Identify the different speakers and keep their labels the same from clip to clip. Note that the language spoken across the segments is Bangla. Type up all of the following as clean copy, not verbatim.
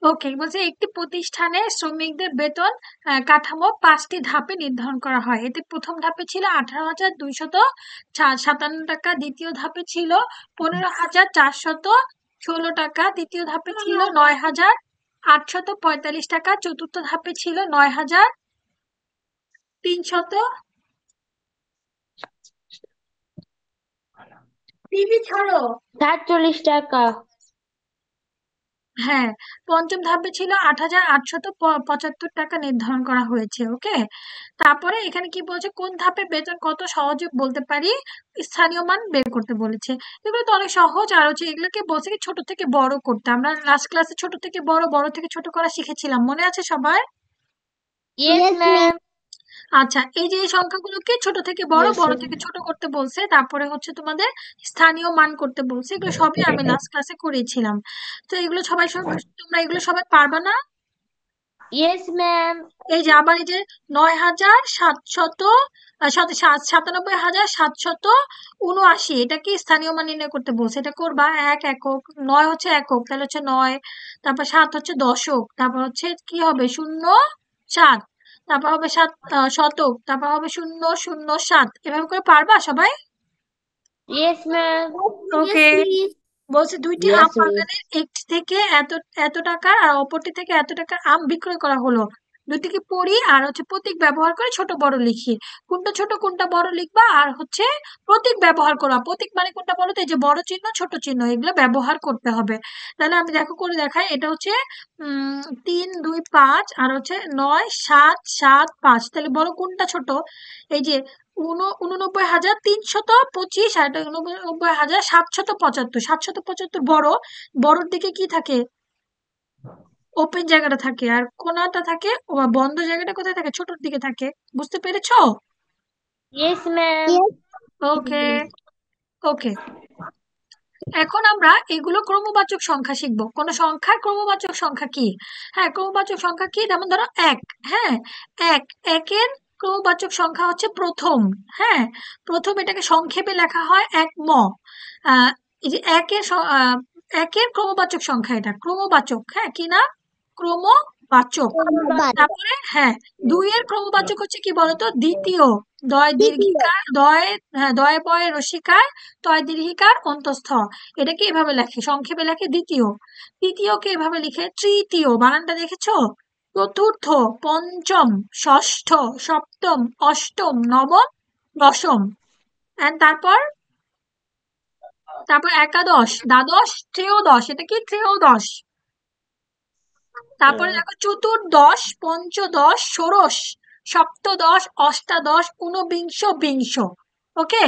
Speaker 1: ওকে, বলছে একটি প্রতিষ্ঠানে শ্রমিকদের বেতন কাঠামো 5টি ধাপে নির্ধারণ করা হয়। এতে প্রথম ধাপে ছিল 18,257 টাকা, দ্বিতীয় ধাপে ছিল 15,416 টাকা, তৃতীয় ধাপে ছিল 9,845 টাকা, চতুর্থ ধাপে ছিল 9,300। টিভি ছাড়ো।
Speaker 2: 47 টাকা।
Speaker 1: হ্যাঁ, পঞ্চম ধাপে ছিল 8,875 টাকা নির্ধারণ করা হয়েছে। ওকে, তারপরে এখানে কি বলছে, কোন ধাপে বেতন কত সহজে বলতে পারি, স্থানীয় মান বের করতে বলেছে। এগুলো তো অনেক সহজ, আর হচ্ছে এগুলোকে বলছে কি ছোট থেকে বড় করতে। আমরা লাস্ট ক্লাসে ছোট থেকে বড়, বড় থেকে ছোট করা শিখেছিলাম, মনে আছে সবার?
Speaker 2: Yes ma'am.
Speaker 1: আচ্ছা, এই যে এই সংখ্যাগুলোকে ছোট থেকে বড়,
Speaker 2: ইয়েস
Speaker 1: বড় থেকে ছোট করতে বলছে, তারপরে হচ্ছে তোমাদের স্থানীয় মান করতে বলছে। এগুলো সবই আমি লাস্ট ক্লাসে করিয়েছিলাম। তো এগুলো সবাই তোমরা এগুলো সবাই পারবা না?
Speaker 2: Yes ma'am.
Speaker 1: এই যে আবার এই যে 9,700 97,779, এটা কি স্থানীয় মান নির্ণয় করতে বলছে, এটা করবা। এক একক, 9 হচ্ছে একক, তাহলে হচ্ছে 9, তারপর 7 হচ্ছে দশক, তারপর হচ্ছে কি হবে, 0,7, তারপর হবে 7 শতক, তারপর হবে 0,0,7। এভাবে করে পারবা সবাই?
Speaker 2: Yes ma'am.
Speaker 3: Yes,
Speaker 1: okay,
Speaker 3: please.
Speaker 1: বলছে দুইটি আম
Speaker 2: ইয়েস মিস।
Speaker 1: বাগানের একটি থেকে এত এত টাকার আর অপরটি থেকে এত টাকার আম বিক্রয় করা হলো। দুটিকে পড়ি আর হচ্ছে প্রতীক ব্যবহার করে ছোট বড় লিখি। কোনটা ছোট কোনটা বড় লিখবা, আর হচ্ছে প্রতীক ব্যবহার করা। প্রতীক মানে কোনটা বলো তো, এই যে বড় চিহ্ন ছোট চিহ্ন এগুলো ব্যবহার করতে হবে। তাহলে আমি দেখো করে দেখাই, এটা হচ্ছে 3, 2, 5, আর হচ্ছে 9, 7, 7, 5। তাহলে বলো কোনটা ছোট? এই যে 89,325, আর এটা 89,775। 775 বড়, বড়র দিকে কি থাকে, ওপেন জায়গাটা থাকে, আর কোনাটা থাকে বন্ধ জায়গাটা কোথায় থাকে, ছোটর দিকে থাকে। বুঝতে পেরেছো?
Speaker 2: Yes ma'am.
Speaker 3: Yes.
Speaker 1: ওকে। ওকে, এখন আমরা এগুলো ক্রমবাচক সংখ্যা শিখবো। কোন সংখ্যার ক্রমবাচক সংখ্যা কি? হ্যাঁ, ক্রমবাচক সংখ্যা কি, যেমন ধরো এক। হ্যাঁ, এক, একের ক্রমবাচক সংখ্যা হচ্ছে প্রথম। হ্যাঁ, প্রথম, এটাকে সংক্ষেপে লেখা হয় এক ম। এই যে একের ক্রমবাচক সংখ্যা, এটা ক্রমবাচক। হ্যাঁ, কি না, ক্রমবাচক।
Speaker 3: But
Speaker 1: তারপরে হ্যাঁ, দুই এর ক্রমবাচক হচ্ছে কি বলতো, দ্বিতীয়। দয় দীর্ঘিকার, দয়, হ্যাঁ, দয় বয় রসিকার, তয় দীর্ঘিকার অন্তঃস্থ। এটাকে এভাবে লেখে, সংক্ষেপে লেখে দ্বিতীয়। তৃতীয়কে এভাবে লিখে তৃতীয়, বানানটা দেখেছো? চতুর্থ, পঞ্চম, ষষ্ঠ, সপ্তম, অষ্টম, নবম, দশম। এন্ড তারপর, একাদশ, দ্বাদশ, ত্রয়োদশ। এটা কি, ত্রয়োদশ। তারপরে দেখো চতুর্দশ, পঞ্চদশ, ষোড়শ, সপ্তদশ, অষ্টাদশ, ঊনবিংশ, বিংশ। ওকে,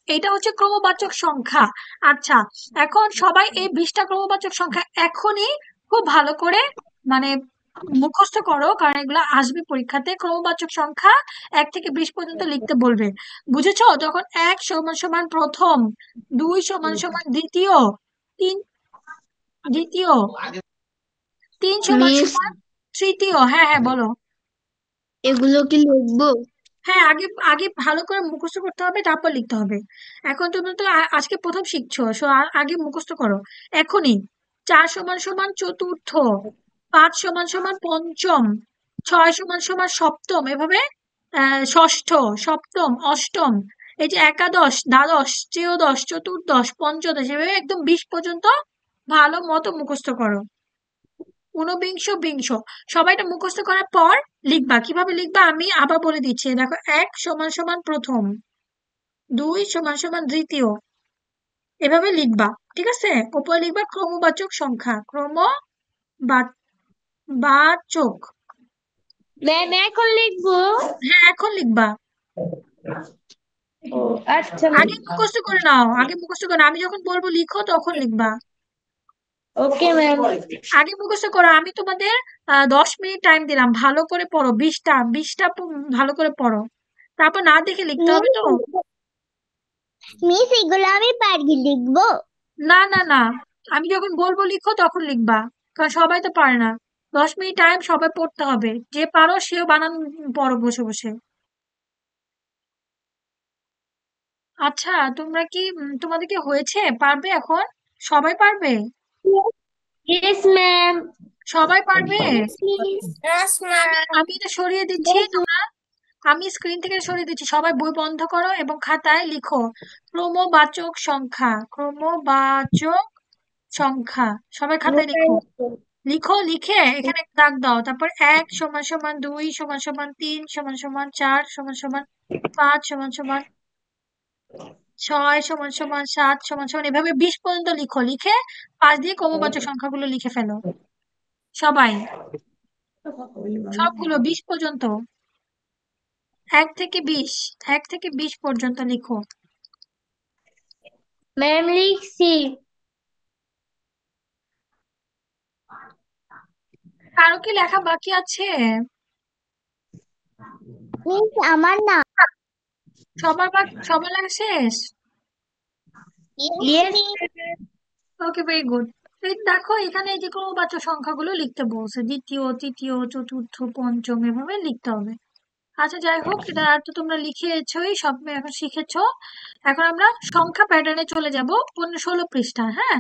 Speaker 1: এটা হচ্ছে ক্রমবাচক সংখ্যা। আচ্ছা, এখন সবাই এই 20টা ক্রমবাচক সংখ্যা এখনই খুব ভালো করে মানে মুখস্থ করো, কারণ এগুলো আসবে পরীক্ষাতে। ক্রমবাচক সংখ্যা 1 থেকে 20 পর্যন্ত লিখতে বলবে। বুঝেছো? যখন 1 সমান সমান প্রথম, 2 সমান সমান দ্বিতীয়, 3 দ্বিতীয়, 3 সমান
Speaker 3: Miss,
Speaker 1: সমান তৃতীয়। হ্যাঁ হ্যাঁ, বলো।
Speaker 3: এগুলো কি লিখবো?
Speaker 1: হ্যাঁ, আগে আগে ভালো করে মুখস্থ করতে হবে, তারপর লিখতে হবে। এখন তুমি তো আজকে প্রথম শিখছো, সো আগে মুখস্থ করো এখনই। 4 সমান সমান চতুর্থ, 5 সমান সমান পঞ্চম, 6 সমান সমান সপ্তম, এভাবে ষষ্ঠ, সপ্তম, অষ্টম। এই যে একাদশ, দ্বাদশ, ত্রয়োদশ, চতুর্দশ, পঞ্চদশ, এভাবে একদম 20 পর্যন্ত ভালো মতো মুখস্থ করো। ঊনবিংশ, বিংশ। সবাই এটা মুখস্থ করার পর লিখবা। কিভাবে লিখবা আমি আবার বলে দিচ্ছি, দেখো। 1 সমান সমান প্রথম, 2 সমান সমান দ্বিতীয়, এভাবে লিখবা। ঠিক আছে? উপরে লিখবা ক্রমবাচক সংখ্যা, বাচক।
Speaker 2: ম্যাম এখন লিখবো?
Speaker 1: হ্যাঁ, এখন লিখবা।
Speaker 2: ও আচ্ছা ম্যাম।
Speaker 1: আগে মুখস্থ করে নাও, আগে মুখস্থ করে নাও। আমি যখন বলবো লিখো তখন লিখবা।
Speaker 2: Okay ma'am.
Speaker 1: আগে মুখস্থ করো। আমি তোমাদের 10 মিনিট টাইম দিলাম, ভালো করে পড়ো। 20টা ভালো করে পড়ো, তারপর না দেখে লিখতে হবে তো।
Speaker 3: মিস, এগুলো আমি পারি লিখবো?
Speaker 1: না না না, আমি যখন বলবো লিখো তখন লিখবা, কারণ সবাই তো পারে না। 10 মিনিট টাইম, সবাই পড়তে হবে। যে পারো সেও বানান পড়ো বসে বসে। আচ্ছা, তোমরা কি তোমাদের কি হয়েছে, পারবে এখন? সবাই পারবে?
Speaker 2: Yes ma'am.
Speaker 1: সবাই পারবে?
Speaker 2: Please.
Speaker 1: আমি এটা সরিয়ে দিচ্ছি, তোমরা আমি স্ক্রিন থেকে সরিয়ে দিচ্ছি, সবাই বই বন্ধ করো এবং খাতায় লিখো ক্রমবাচক সংখ্যা, ক্রমবাচক সংখ্যা। সবাই খাতায় লিখো, লিখো, লিখে এখানে দাগ দাও। তারপর 1 সমান সমান 2 সমান সমান 3 সমান সমান 4 সমান সমান 5 সমান সমান 6 সমান সমান 7 সমান সমান এভাবে 20 পর্যন্ত লিখো, লিখে পাশ দিয়ে ক্রমবাচক সংখ্যাগুলো লিখে ফেলো সবাই, সবগুলো 20 পর্যন্ত, 1 থেকে 20, 1 থেকে 20 পর্যন্ত লিখো।
Speaker 2: Ma'am, লিখছি।
Speaker 1: কারো কি লেখা বাকি আছে?
Speaker 3: মিস আমার না।
Speaker 1: সবার লেখা শেষ?
Speaker 2: Yes,
Speaker 1: ওকে, ভেরি গুড। দেখো এখানে এই যে ক্রমবাচক সংখ্যাগুলো লিখতে বলছে, দ্বিতীয়, তৃতীয়, চতুর্থ, পঞ্চম এভাবে লিখতে হবে। আচ্ছা যাই হোক, এটা তো তোমরা লিখেছই, সব এখন শিখেছো। এখন আমরা সংখ্যা প্যাটার্নে চলে যাব, 16 পৃষ্ঠা। হ্যাঁ,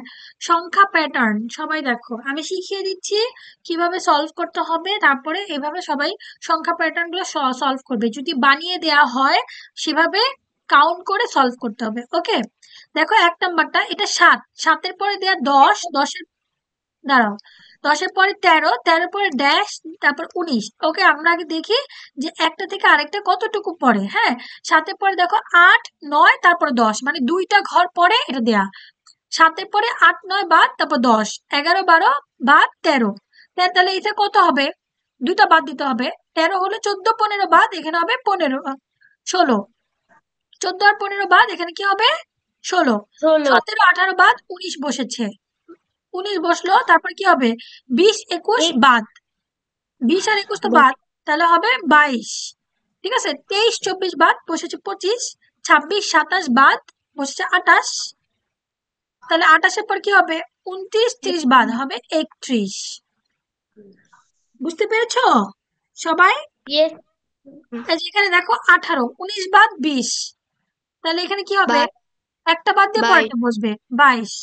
Speaker 1: সংখ্যা প্যাটার্ন সবাই দেখো, আমি শিখিয়ে দিচ্ছি কিভাবে সলভ করতে হবে, তারপরে এভাবে সবাই সংখ্যা প্যাটার্ন গুলো সলভ করবে। যদি বানিয়ে দেয়া হয় সেভাবে কাউন্ট করে সলভ করতে হবে। ওকে, দেখো 1 নাম্বারটা, এটা 7, 7-এর পরে দেয়া 10, 10-এর দাঁড়াও, 10-এর পরে 13, 13-এর পরে ড্যাশ, তারপর 19। ওকে, আমরা আগে দেখি যে একটা থেকে আরেকটা কতটুকু পরে। হ্যাঁ, 7-এর পরে দেখো 8, 9, তারপর 10, মানে 2টা ঘর পরে এটা দেয়া। 7-এর পরে 8, 9 বাদ, তারপর 10, 11, 12 বাদ, 13। তাহলে এটা কত হবে? 2টা বাদ দিতে হবে। 13 হলো 14, 15 বাদ, এখানে হবে 15, 16। 14 আর 15 বাদ, এখানে কি হবে? 16।
Speaker 2: 16।
Speaker 1: 17, 18 বাদ, 19 বসেছে। 19 বসলো, তারপর কি হবে? 20, 21 বাদ, 20 আর 21 তো বাদ, তাহলে হবে 22। ঠিক আছে, 23, 24 বাদ, বসেছে 25, 26, 27 বাদ, বসেছে 28। তাহলে 28-এর পর কি হবে? 29, 30 বাদ, হবে 31। বুঝতে পেরেছো সবাই?
Speaker 2: Yes,
Speaker 1: এই যে এখানে দেখো 18, 19 বাদ 20, তাহলে এখানে কি হবে? একটা বাদ দিয়ে পরেরটা বসবে 22।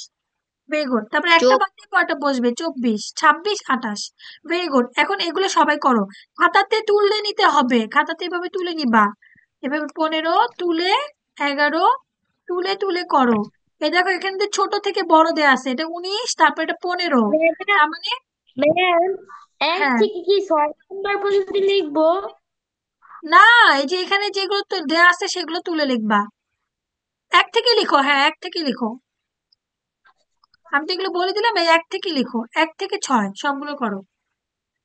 Speaker 1: Very good. তারপরে একটা বাদ দিয়ে পরেরটা বসবে 24, 26, 28। Very good. এখন এগুলো সবাই করো, খাতাতে তুলে নিতে হবে, খাতাতে এভাবে তুলে নিবা, এভাবে 15 তুলে, 11 তুলে তুলে করো। এই দেখো এখানে যে ছোট থেকে বড় দেয়া আছে, এটা 19, তারপর এটা 15, তার মানে
Speaker 2: ম্যাম, এক
Speaker 1: হ্যাঁ,
Speaker 2: থেকে কি 6 নাম্বার পর্যন্ত লিখবো?
Speaker 1: না, এই যে এখানে যেগুলো তো দেয়া আছে সেগুলো তুলে লিখবা। 1 থেকে লিখো, হ্যাঁ 1 থেকে লিখো, আমি তো এগুলো বলে দিলাম, এই 1 থেকে লিখো, 1 থেকে 6 সবগুলো করো।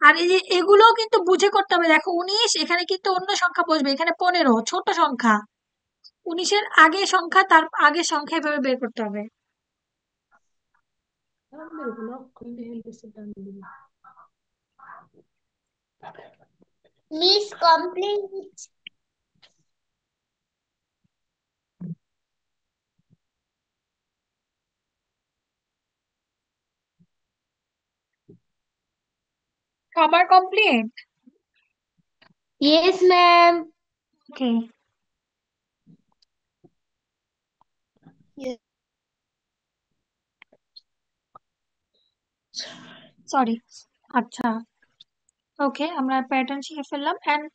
Speaker 1: আর এই যে এগুলোও কিন্তু বুঝে করতে হবে। দেখো 19, এখানে কিন্তু অন্য সংখ্যা বসবে, এখানে 15 ছোট সংখ্যা, 19-এর আগে সংখ্যা, তার আগের সংখ্যা এভাবে বের করতে হবে।
Speaker 3: Miss complete.
Speaker 1: সবার কমপ্লিট?
Speaker 2: Yes, ma'am.
Speaker 1: ওকে, সরি। আচ্ছা, ওকে, আমরা প্যাটার্ন শিখে ফেললাম। এন্ড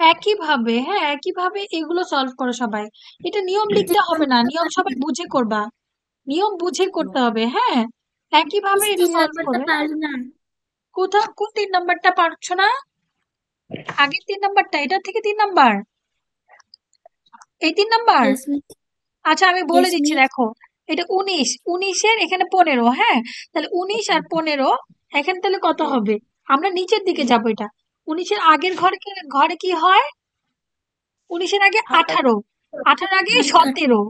Speaker 1: একইভাবে, হ্যাঁ একইভাবে এগুলো সলভ করো সবাই। এটা নিয়ম লিখতে হবে না, নিয়ম সবাই বুঝে করবা, নিয়ম বুঝে করতে হবে। হ্যাঁ, একইভাবে এটা সলভ করে। কোন 3 নাম্বারটা পারছো না? আগের 3 নাম্বারটা, এটা থেকে 3 নাম্বার, এই 3 নাম্বার। আচ্ছা আমি বলে দিচ্ছি, দেখো এটা 19, 19-এর এখানে 15। হ্যাঁ, তাহলে 19 আর 15 এখানে তাহলে কত হবে? আমরা নিচের দিকে যাবো। এটা 19-এর আগের ঘরে কি হয়? 19-এর আগে 18, 18-এর আগে 17।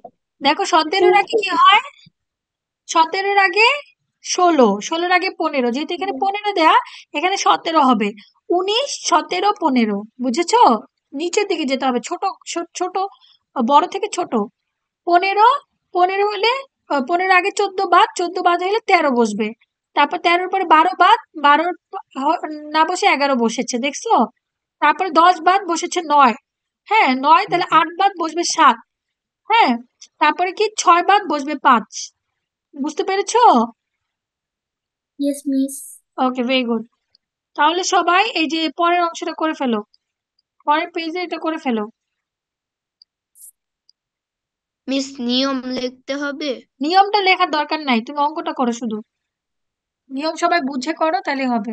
Speaker 1: দেখো 17-এর আগে কি হয়? 17-এর আগে 16, 16-এর আগে 15, যেহেতু এখানে 15 দেয়া, এখানে 17 হবে। 19, 17, 15, বুঝেছো? নিচের দিকে যেতে হবে, ছোট ছোট, বড় থেকে ছোট। 15, 15 হলে 15 আগে 14 বাদ, 14 বাদ হলে 13 বসবে। তারপর 13-র পরে 12 বাদ, 12 না বসে 11 বসেছে, দেখছো? তারপরে 10 বাদ, বসেছে 9। হ্যাঁ 9, তাহলে 8 বাদ, বসবে 7। হ্যাঁ, তারপরে কি 6 বাদ, বসবে 5। বুঝতে পেরেছো?
Speaker 2: Yes, miss.
Speaker 1: ওকে, ভেরি গুড। তাহলে সবাই এই যে পরের অংশটা করে ফেলো, পরের পেজে এটা করে ফেলো।
Speaker 2: মিস নিয়ম লিখতে হবে?
Speaker 1: নিয়মটা লেখার দরকার নাই, তুমি অঙ্কটা করো শুধু। নিয়ম সবাই বুঝে করো, তাহলে হবে।